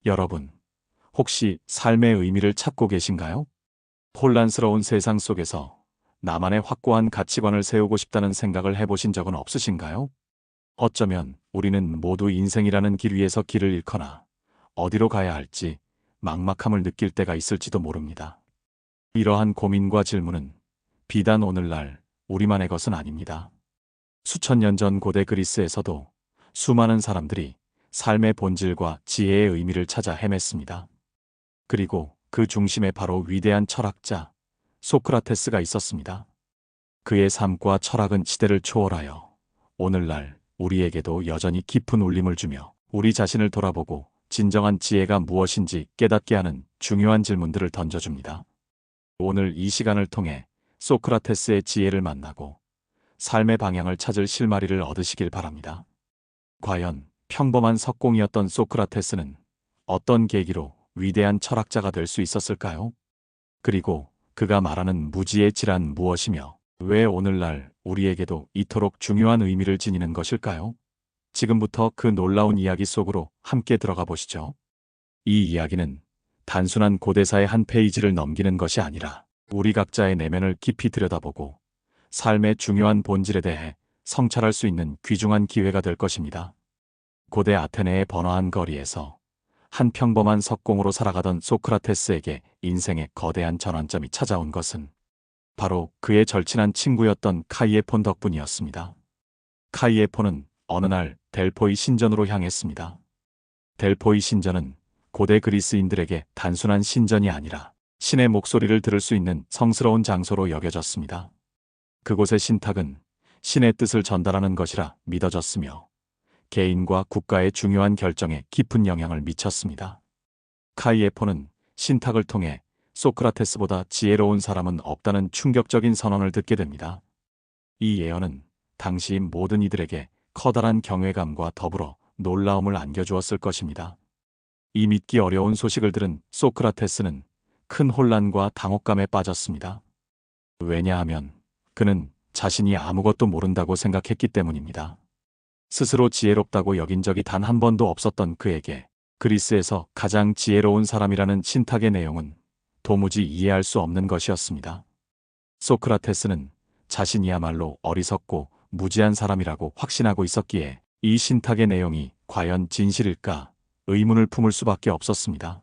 여러분, 혹시 삶의 의미를 찾고 계신가요? 혼란스러운 세상 속에서 나만의 확고한 가치관을 세우고 싶다는 생각을 해보신 적은 없으신가요? 어쩌면 우리는 모두 인생이라는 길 위에서 길을 잃거나 어디로 가야 할지 막막함을 느낄 때가 있을지도 모릅니다. 이러한 고민과 질문은 비단 오늘날 우리만의 것은 아닙니다. 수천 년 전 고대 그리스에서도 수많은 사람들이 삶의 본질과 지혜의 의미를 찾아 헤맸습니다. 그리고 그 중심에 바로 위대한 철학자 소크라테스가 있었습니다. 그의 삶과 철학은 시대를 초월하여 오늘날 우리에게도 여전히 깊은 울림을 주며 우리 자신을 돌아보고 진정한 지혜가 무엇인지 깨닫게 하는 중요한 질문들을 던져줍니다. 오늘 이 시간을 통해 소크라테스의 지혜를 만나고 삶의 방향을 찾을 실마리를 얻으시길 바랍니다. 과연 평범한 석공이었던 소크라테스는 어떤 계기로 위대한 철학자가 될 수 있었을까요? 그리고 그가 말하는 무지의 질은 무엇이며 왜 오늘날 우리에게도 이토록 중요한 의미를 지니는 것일까요? 지금부터 그 놀라운 이야기 속으로 함께 들어가 보시죠. 이 이야기는 단순한 고대사의 한 페이지를 넘기는 것이 아니라 우리 각자의 내면을 깊이 들여다보고 삶의 중요한 본질에 대해 성찰할 수 있는 귀중한 기회가 될 것입니다. 고대 아테네의 번화한 거리에서 한 평범한 석공으로 살아가던 소크라테스에게 인생의 거대한 전환점이 찾아온 것은 바로 그의 절친한 친구였던 카이에폰 덕분이었습니다. 카이에폰은 어느 날 델포이 신전으로 향했습니다. 델포이 신전은 고대 그리스인들에게 단순한 신전이 아니라 신의 목소리를 들을 수 있는 성스러운 장소로 여겨졌습니다. 그곳의 신탁은 신의 뜻을 전달하는 것이라 믿어졌으며 개인과 국가의 중요한 결정에 깊은 영향을 미쳤습니다. 카이에폰은 신탁을 통해 소크라테스보다 지혜로운 사람은 없다는 충격적인 선언을 듣게 됩니다. 이 예언은 당시 모든 이들에게 커다란 경외감과 더불어 놀라움을 안겨주었을 것입니다. 이 믿기 어려운 소식을 들은 소크라테스는 큰 혼란과 당혹감에 빠졌습니다. 왜냐하면 그는 자신이 아무것도 모른다고 생각했기 때문입니다. 스스로 지혜롭다고 여긴 적이 단 한 번도 없었던 그에게 그리스에서 가장 지혜로운 사람이라는 신탁의 내용은 도무지 이해할 수 없는 것이었습니다. 소크라테스는 자신이야말로 어리석고 무지한 사람이라고 확신하고 있었기에 이 신탁의 내용이 과연 진실일까 의문을 품을 수밖에 없었습니다.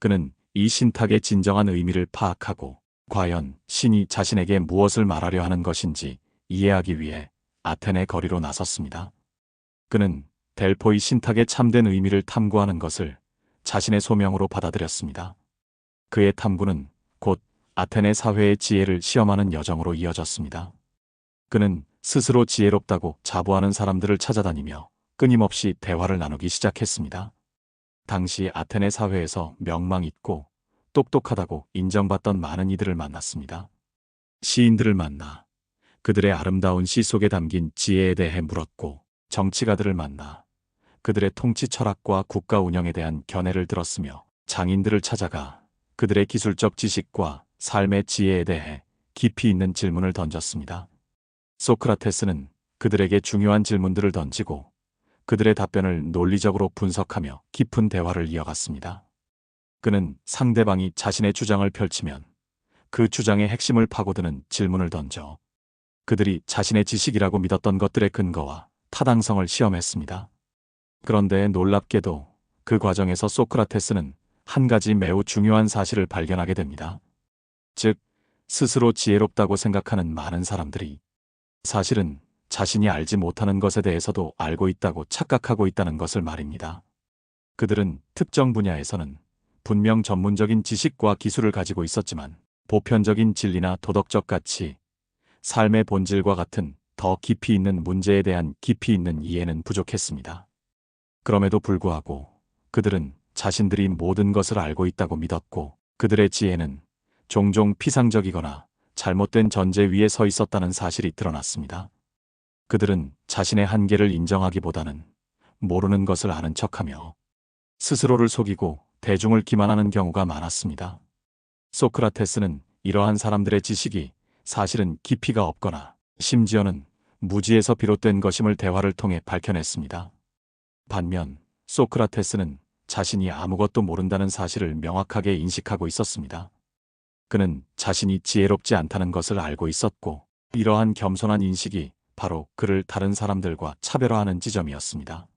그는 이 신탁의 진정한 의미를 파악하고 과연 신이 자신에게 무엇을 말하려 하는 것인지 이해하기 위해 아테네 거리로 나섰습니다. 그는 델포이 신탁의 참된 의미를 탐구하는 것을 자신의 소명으로 받아들였습니다. 그의 탐구는 곧 아테네 사회의 지혜를 시험하는 여정으로 이어졌습니다. 그는 스스로 지혜롭다고 자부하는 사람들을 찾아다니며 끊임없이 대화를 나누기 시작했습니다. 당시 아테네 사회에서 명망 있고 똑똑하다고 인정받던 많은 이들을 만났습니다. 시인들을 만나 그들의 아름다운 시 속에 담긴 지혜에 대해 물었고 정치가들을 만나 그들의 통치 철학과 국가 운영에 대한 견해를 들었으며 장인들을 찾아가 그들의 기술적 지식과 삶의 지혜에 대해 깊이 있는 질문을 던졌습니다. 소크라테스는 그들에게 중요한 질문들을 던지고 그들의 답변을 논리적으로 분석하며 깊은 대화를 이어갔습니다. 그는 상대방이 자신의 주장을 펼치면 그 주장의 핵심을 파고드는 질문을 던져 그들이 자신의 지식이라고 믿었던 것들의 근거와 타당성을 시험했습니다. 그런데 놀랍게도 그 과정에서 소크라테스는 한 가지 매우 중요한 사실을 발견하게 됩니다. 즉, 스스로 지혜롭다고 생각하는 많은 사람들이 사실은 자신이 알지 못하는 것에 대해서도 알고 있다고 착각하고 있다는 것을 말입니다. 그들은 특정 분야에서는 분명 전문적인 지식과 기술을 가지고 있었지만 보편적인 진리나 도덕적 가치, 삶의 본질과 같은 더 깊이 있는 문제에 대한 깊이 있는 이해는 부족했습니다. 그럼에도 불구하고 그들은 자신들이 모든 것을 알고 있다고 믿었고 그들의 지혜는 종종 피상적이거나 잘못된 전제 위에 서 있었다는 사실이 드러났습니다. 그들은 자신의 한계를 인정하기보다는 모르는 것을 아는 척하며 스스로를 속이고 대중을 기만하는 경우가 많았습니다. 소크라테스는 이러한 사람들의 지식이 사실은 깊이가 없거나 심지어는 무지에서 비롯된 것임을 대화를 통해 밝혀냈습니다. 반면 소크라테스는 자신이 아무것도 모른다는 사실을 명확하게 인식하고 있었습니다. 그는 자신이 지혜롭지 않다는 것을 알고 있었고, 이러한 겸손한 인식이 바로 그를 다른 사람들과 차별화하는 지점이었습니다.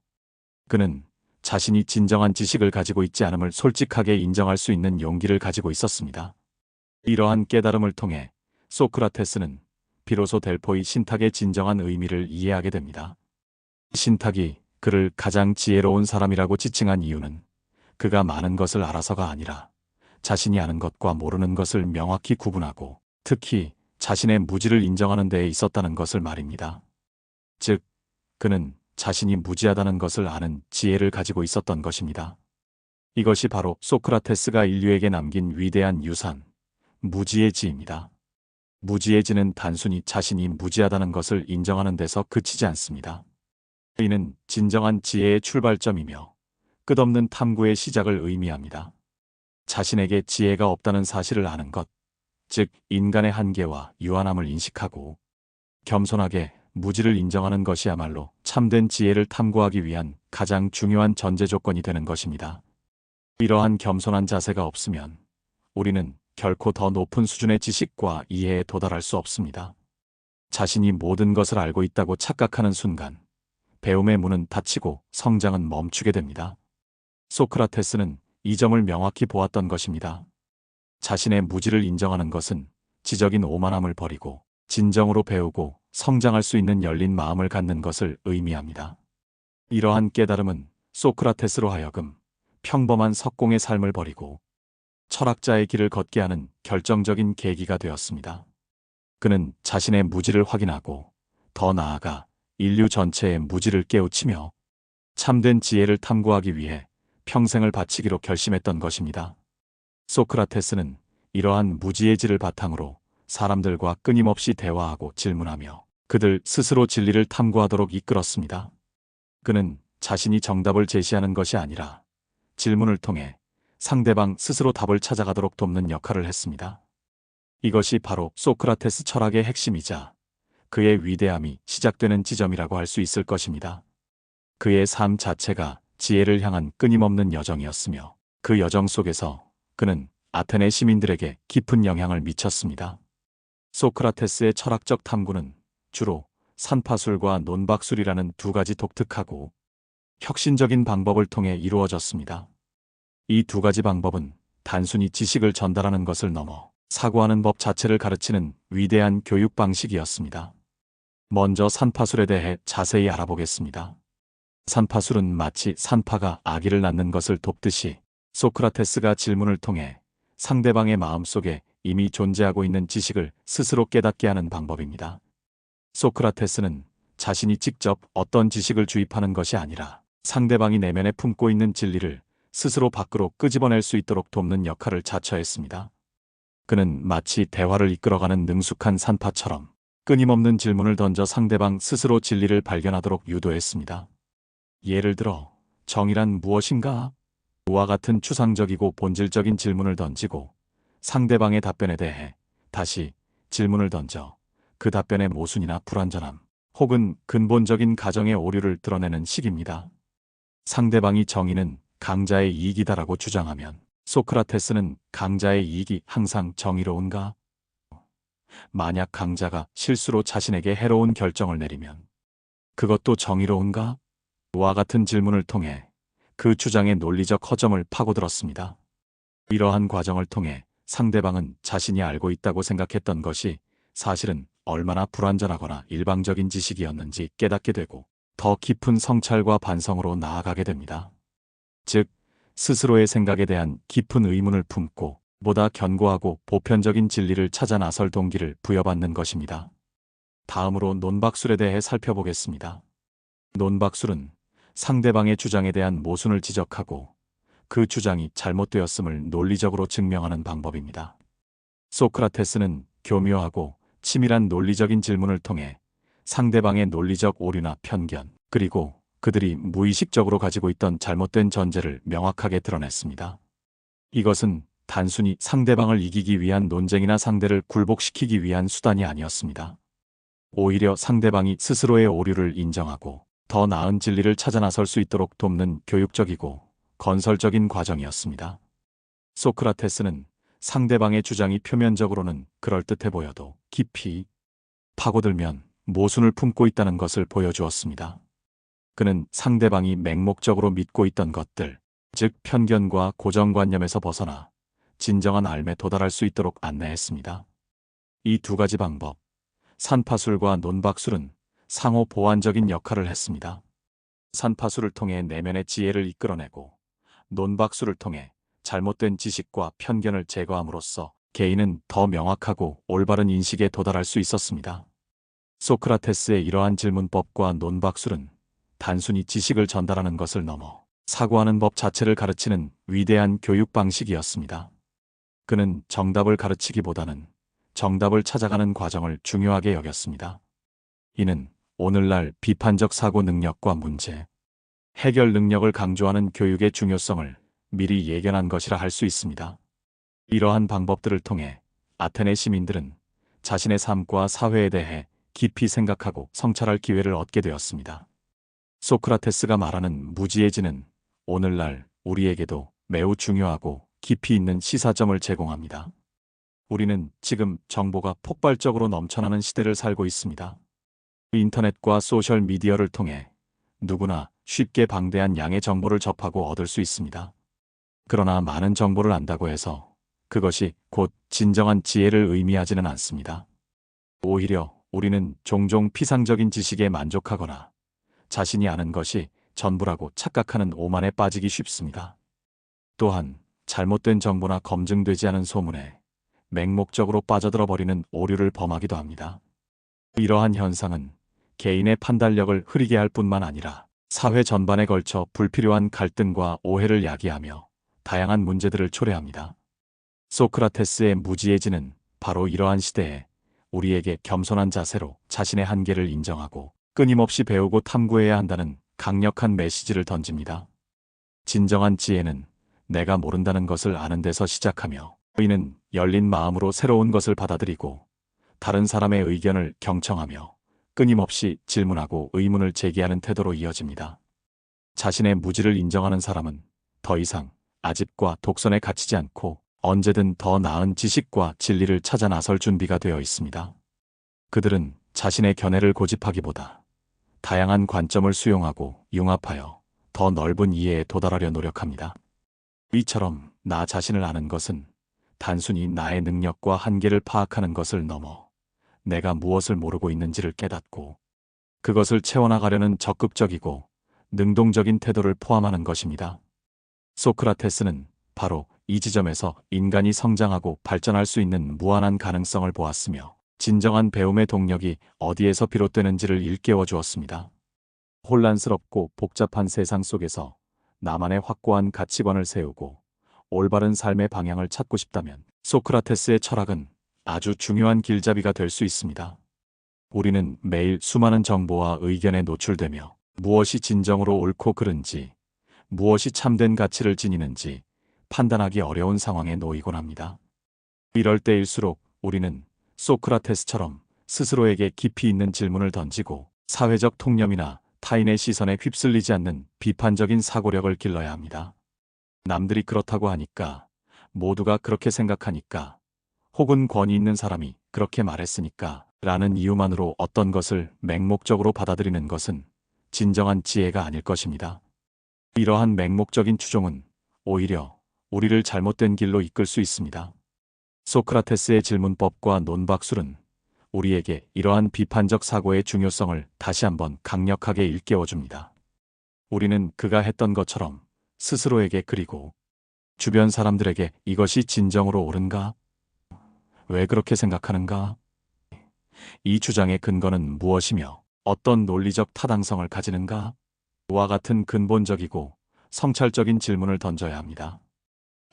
그는 자신이 진정한 지식을 가지고 있지 않음을 솔직하게 인정할 수 있는 용기를 가지고 있었습니다. 이러한 깨달음을 통해 소크라테스는 비로소 델포이 신탁의 진정한 의미를 이해하게 됩니다. 신탁이 그를 가장 지혜로운 사람이라고 지칭한 이유는 그가 많은 것을 알아서가 아니라 자신이 아는 것과 모르는 것을 명확히 구분하고 특히 자신의 무지를 인정하는 데에 있었다는 것을 말입니다. 즉, 그는 자신이 무지하다는 것을 아는 지혜를 가지고 있었던 것입니다. 이것이 바로 소크라테스가 인류에게 남긴 위대한 유산, 무지의 지입니다. 무지의 지는 단순히 자신이 무지하다는 것을 인정하는 데서 그치지 않습니다. 이는 진정한 지혜의 출발점이며 끝없는 탐구의 시작을 의미합니다. 자신에게 지혜가 없다는 사실을 아는 것, 즉 인간의 한계와 유한함을 인식하고 겸손하게 무지를 인정하는 것이야말로 참된 지혜를 탐구하기 위한 가장 중요한 전제 조건이 되는 것입니다. 이러한 겸손한 자세가 없으면 우리는 결코 더 높은 수준의 지식과 이해에 도달할 수 없습니다. 자신이 모든 것을 알고 있다고 착각하는 순간 배움의 문은 닫히고 성장은 멈추게 됩니다. 소크라테스는 이 점을 명확히 보았던 것입니다. 자신의 무지를 인정하는 것은 지적인 오만함을 버리고 진정으로 배우고 성장할 수 있는 열린 마음을 갖는 것을 의미합니다. 이러한 깨달음은 소크라테스로 하여금 평범한 석공의 삶을 버리고 철학자의 길을 걷게 하는 결정적인 계기가 되었습니다. 그는 자신의 무지를 확인하고 더 나아가 인류 전체의 무지를 깨우치며 참된 지혜를 탐구하기 위해 평생을 바치기로 결심했던 것입니다. 소크라테스는 이러한 무지의 질을 바탕으로 사람들과 끊임없이 대화하고 질문하며 그들 스스로 진리를 탐구하도록 이끌었습니다. 그는 자신이 정답을 제시하는 것이 아니라 질문을 통해 상대방 스스로 답을 찾아가도록 돕는 역할을 했습니다. 이것이 바로 소크라테스 철학의 핵심이자 그의 위대함이 시작되는 지점이라고 할 수 있을 것입니다. 그의 삶 자체가 지혜를 향한 끊임없는 여정이었으며 그 여정 속에서 그는 아테네 시민들에게 깊은 영향을 미쳤습니다. 소크라테스의 철학적 탐구는 주로 산파술과 논박술이라는 두 가지 독특하고 혁신적인 방법을 통해 이루어졌습니다. 이 두 가지 방법은 단순히 지식을 전달하는 것을 넘어 사고하는 법 자체를 가르치는 위대한 교육 방식이었습니다. 먼저 산파술에 대해 자세히 알아보겠습니다. 산파술은 마치 산파가 아기를 낳는 것을 돕듯이 소크라테스가 질문을 통해 상대방의 마음속에 이미 존재하고 있는 지식을 스스로 깨닫게 하는 방법입니다. 소크라테스는 자신이 직접 어떤 지식을 주입하는 것이 아니라 상대방이 내면에 품고 있는 진리를 스스로 밖으로 끄집어낼 수 있도록 돕는 역할을 자처했습니다. 그는 마치 대화를 이끌어가는 능숙한 산파처럼 끊임없는 질문을 던져 상대방 스스로 진리를 발견하도록 유도했습니다. 예를 들어, 정의란 무엇인가? 와 같은 추상적이고 본질적인 질문을 던지고 상대방의 답변에 대해 다시 질문을 던져 그 답변의 모순이나 불완전함 혹은 근본적인 가정의 오류를 드러내는 식입니다. 상대방이 정의는 강자의 이익이다라고 주장하면 소크라테스는 강자의 이익이 항상 정의로운가? 만약 강자가 실수로 자신에게 해로운 결정을 내리면 그것도 정의로운가? 와 같은 질문을 통해 그 주장의 논리적 허점을 파고들었습니다. 이러한 과정을 통해 상대방은 자신이 알고 있다고 생각했던 것이 사실은 얼마나 불완전하거나 일방적인 지식이었는지 깨닫게 되고 더 깊은 성찰과 반성으로 나아가게 됩니다. 즉, 스스로의 생각에 대한 깊은 의문을 품고 보다 견고하고 보편적인 진리를 찾아 나설 동기를 부여받는 것입니다. 다음으로 논박술에 대해 살펴보겠습니다. 논박술은 상대방의 주장에 대한 모순을 지적하고 그 주장이 잘못되었음을 논리적으로 증명하는 방법입니다. 소크라테스는 교묘하고 치밀한 논리적인 질문을 통해 상대방의 논리적 오류나 편견, 그리고 그들이 무의식적으로 가지고 있던 잘못된 전제를 명확하게 드러냈습니다. 이것은 단순히 상대방을 이기기 위한 논쟁이나 상대를 굴복시키기 위한 수단이 아니었습니다. 오히려 상대방이 스스로의 오류를 인정하고 더 나은 진리를 찾아 나설 수 있도록 돕는 교육적이고 건설적인 과정이었습니다. 소크라테스는 상대방의 주장이 표면적으로는 그럴듯해 보여도 깊이 파고들면 모순을 품고 있다는 것을 보여주었습니다. 그는 상대방이 맹목적으로 믿고 있던 것들, 즉 편견과 고정관념에서 벗어나 진정한 삶에 도달할 수 있도록 안내했습니다. 이 두 가지 방법, 산파술과 논박술은 상호 보완적인 역할을 했습니다. 산파술을 통해 내면의 지혜를 이끌어내고 논박술을 통해 잘못된 지식과 편견을 제거함으로써 개인은 더 명확하고 올바른 인식에 도달할 수 있었습니다. 소크라테스의 이러한 질문법과 논박술은 단순히 지식을 전달하는 것을 넘어 사고하는 법 자체를 가르치는 위대한 교육 방식이었습니다. 그는 정답을 가르치기보다는 정답을 찾아가는 과정을 중요하게 여겼습니다. 이는 오늘날 비판적 사고 능력과 문제, 해결 능력을 강조하는 교육의 중요성을 미리 예견한 것이라 할 수 있습니다. 이러한 방법들을 통해 아테네 시민들은 자신의 삶과 사회에 대해 깊이 생각하고 성찰할 기회를 얻게 되었습니다. 소크라테스가 말하는 무지해지는 오늘날 우리에게도 매우 중요하고 깊이 있는 시사점을 제공합니다. 우리는 지금 정보가 폭발적으로 넘쳐나는 시대를 살고 있습니다. 인터넷과 소셜 미디어를 통해 누구나 쉽게 방대한 양의 정보를 접하고 얻을 수 있습니다. 그러나 많은 정보를 안다고 해서 그것이 곧 진정한 지혜를 의미하지는 않습니다. 오히려 우리는 종종 피상적인 지식에 만족하거나 자신이 아는 것이 전부라고 착각하는 오만에 빠지기 쉽습니다. 또한 잘못된 정보나 검증되지 않은 소문에 맹목적으로 빠져들어 버리는 오류를 범하기도 합니다. 이러한 현상은 개인의 판단력을 흐리게 할 뿐만 아니라 사회 전반에 걸쳐 불필요한 갈등과 오해를 야기하며 다양한 문제들을 초래합니다. 소크라테스의 무지해지는 바로 이러한 시대에 우리에게 겸손한 자세로 자신의 한계를 인정하고 끊임없이 배우고 탐구해야 한다는 강력한 메시지를 던집니다. 진정한 지혜는 내가 모른다는 것을 아는 데서 시작하며 이는 열린 마음으로 새로운 것을 받아들이고 다른 사람의 의견을 경청하며 끊임없이 질문하고 의문을 제기하는 태도로 이어집니다. 자신의 무지를 인정하는 사람은 더 이상 아집과 독선에 갇히지 않고 언제든 더 나은 지식과 진리를 찾아 나설 준비가 되어 있습니다. 그들은 자신의 견해를 고집하기보다 다양한 관점을 수용하고 융합하여 더 넓은 이해에 도달하려 노력합니다. 이처럼 나 자신을 아는 것은 단순히 나의 능력과 한계를 파악하는 것을 넘어 내가 무엇을 모르고 있는지를 깨닫고 그것을 채워나가려는 적극적이고 능동적인 태도를 포함하는 것입니다. 소크라테스는 바로 이 지점에서 인간이 성장하고 발전할 수 있는 무한한 가능성을 보았으며 진정한 배움의 동력이 어디에서 비롯되는지를 일깨워 주었습니다. 혼란스럽고 복잡한 세상 속에서 나만의 확고한 가치관을 세우고 올바른 삶의 방향을 찾고 싶다면 소크라테스의 철학은 아주 중요한 길잡이가 될 수 있습니다. 우리는 매일 수많은 정보와 의견에 노출되며 무엇이 진정으로 옳고 그른지, 무엇이 참된 가치를 지니는지 판단하기 어려운 상황에 놓이곤 합니다. 이럴 때일수록 우리는 소크라테스처럼 스스로에게 깊이 있는 질문을 던지고 사회적 통념이나 타인의 시선에 휩쓸리지 않는 비판적인 사고력을 길러야 합니다. 남들이 그렇다고 하니까, 모두가 그렇게 생각하니까, 혹은 권위 있는 사람이 그렇게 말했으니까 라는 이유만으로 어떤 것을 맹목적으로 받아들이는 것은 진정한 지혜가 아닐 것입니다. 이러한 맹목적인 추종은 오히려 우리를 잘못된 길로 이끌 수 있습니다. 소크라테스의 질문법과 논박술은 우리에게 이러한 비판적 사고의 중요성을 다시 한번 강력하게 일깨워줍니다. 우리는 그가 했던 것처럼 스스로에게 그리고 주변 사람들에게 이것이 진정으로 옳은가? 왜 그렇게 생각하는가? 이 주장의 근거는 무엇이며 어떤 논리적 타당성을 가지는가? 와 같은 근본적이고 성찰적인 질문을 던져야 합니다.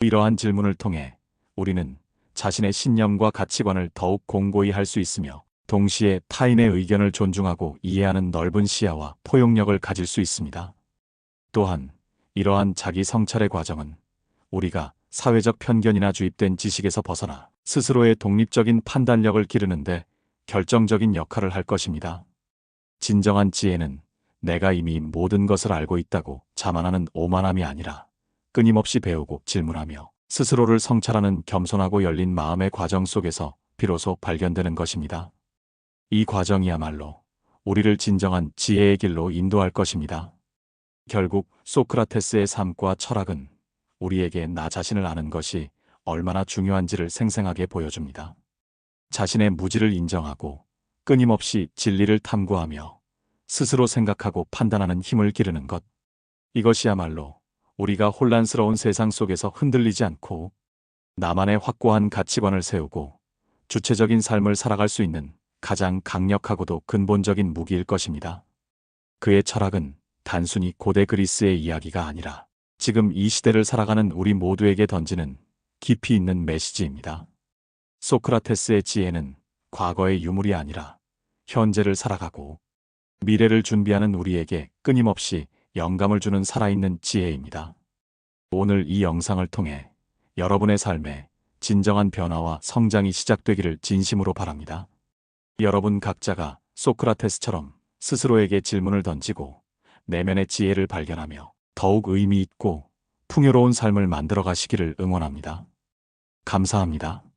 이러한 질문을 통해 우리는 자신의 신념과 가치관을 더욱 공고히 할 수 있으며 동시에 타인의 의견을 존중하고 이해하는 넓은 시야와 포용력을 가질 수 있습니다. 또한 이러한 자기 성찰의 과정은 우리가 사회적 편견이나 주입된 지식에서 벗어나 스스로의 독립적인 판단력을 기르는데 결정적인 역할을 할 것입니다. 진정한 지혜는 내가 이미 모든 것을 알고 있다고 자만하는 오만함이 아니라 끊임없이 배우고 질문하며 스스로를 성찰하는 겸손하고 열린 마음의 과정 속에서 비로소 발견되는 것입니다. 이 과정이야말로 우리를 진정한 지혜의 길로 인도할 것입니다. 결국 소크라테스의 삶과 철학은 우리에게 나 자신을 아는 것이 얼마나 중요한지를 생생하게 보여줍니다. 자신의 무지를 인정하고 끊임없이 진리를 탐구하며 스스로 생각하고 판단하는 힘을 기르는 것. 이것이야말로 우리가 혼란스러운 세상 속에서 흔들리지 않고 나만의 확고한 가치관을 세우고 주체적인 삶을 살아갈 수 있는 가장 강력하고도 근본적인 무기일 것입니다. 그의 철학은 단순히 고대 그리스의 이야기가 아니라 지금 이 시대를 살아가는 우리 모두에게 던지는 깊이 있는 메시지입니다. 소크라테스의 지혜는 과거의 유물이 아니라 현재를 살아가고 미래를 준비하는 우리에게 끊임없이 영감을 주는 살아있는 지혜입니다. 오늘 이 영상을 통해 여러분의 삶에 진정한 변화와 성장이 시작되기를 진심으로 바랍니다. 여러분 각자가 소크라테스처럼 스스로에게 질문을 던지고 내면의 지혜를 발견하며 더욱 의미 있고 풍요로운 삶을 만들어 가시기를 응원합니다. 감사합니다.